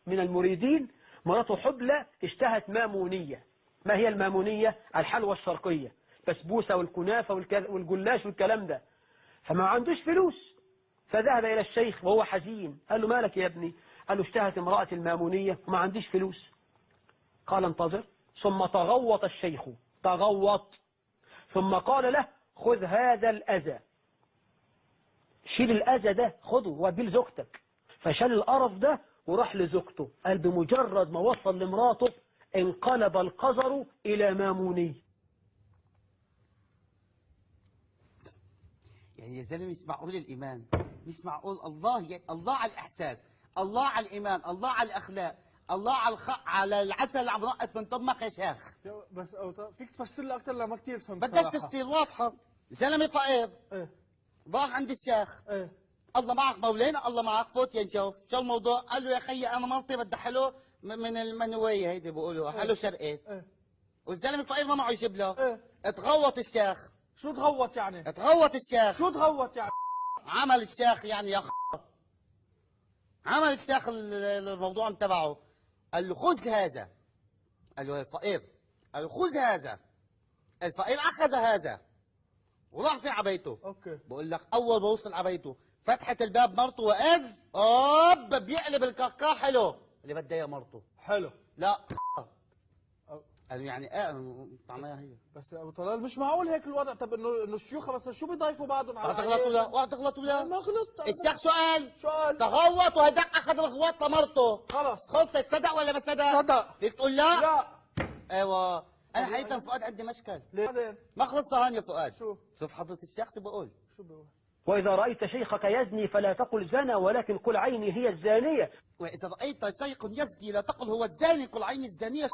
من المريدين مراته حبلى اشتهت مامونية. ما هي المامونية؟ الحلوى الشرقية، بسبوسة والكنافة والجلاش والكلام ده. فما عندوش فلوس، فذهب إلى الشيخ وهو حزين. قال له مالك يا ابني؟ قال له اشتهت امرأة المامونية وما عنديش فلوس. قال انتظر. ثم تغوط الشيخ، تغوط، ثم قال له خذ هذا الأذى، شيل الأذى ده، خده واديه لزوجتك. فشال القرف ده وراح لزوجته. قال بمجرد ما وصل لمراته انقلب القذر إلى ماموني. يعني يا زلمه مش معقول الايمان، مش معقول. الله على الاحساس، الله على الايمان، الله على الاخلاق، الله على العسل اللي عم نقط من طمك يا شيخ. بس فيك تفسر لي اكثر؟ لما كثير فهمت بدك صراحه. تفسير واضحه. زلمه فقير ايه راح عند الشيخ. ايه الله معك مولانا، الله معك، فوت يا نشوف شو الموضوع. قال له يا خيي انا مرتي بدي حلو من المنويه، هيدي بيقولوا حلو شرقي. ايه والزلمه الفقير ما معه يجيب له. ايه تغوط الشيخ. شو تغوط يعني؟ تغوط الشيخ. شو تغوط يعني؟ عمل الشيخ يعني يا عمل الشيخ الموضوع تبعه. قال له خذ هذا. قال له الفقير. قال له خذ هذا. الفقير اخذ هذا وراح في عبيته. اوكي. بقول لك اول ما وصل عبيته فتحت الباب مرته واذ اوب بيقلب الكاكا حلو اللي بدها اياه مرته. حلو. لا قالوا يعني ايه طعمها هي. بس يا ابو طلال مش معقول هيك الوضع. طب انه الشيوخ بس شو بيضيفوا بعضهم على تغلط ولا ولا تغلط ولا ما غلطت. الشيخ سؤال شو قال؟ تغوط وهداك اخذ الغواط لمرته. خلص خلصت. صدق ولا ما صدق؟ صدق. فيك تقول لا؟ لا. ايوه انا حقيقة فؤاد عندي مشكل. ليه؟ بعدين ما خلص هان يا فؤاد. شو؟ شوف حضرة الشيخ شو بقول. شو بيقول؟ وإذا رأيت شيخك يزني فلا تقل زنى ولكن قل عيني هي الزانية. واذا رايت شيخ يزني لا تقل هو الزاني قل عين الزانية.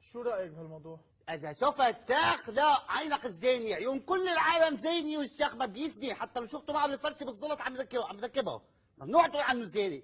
شو رأيك بهالموضوع؟ اذا شفت شيخ لا عينك الزاني، عيون كل العالم زاني والشيخ ما بيزني. حتى لو شفته معه بالفرشه بالزلط عم يذكره عم يذكبه ممنوع تقول عنه زاني.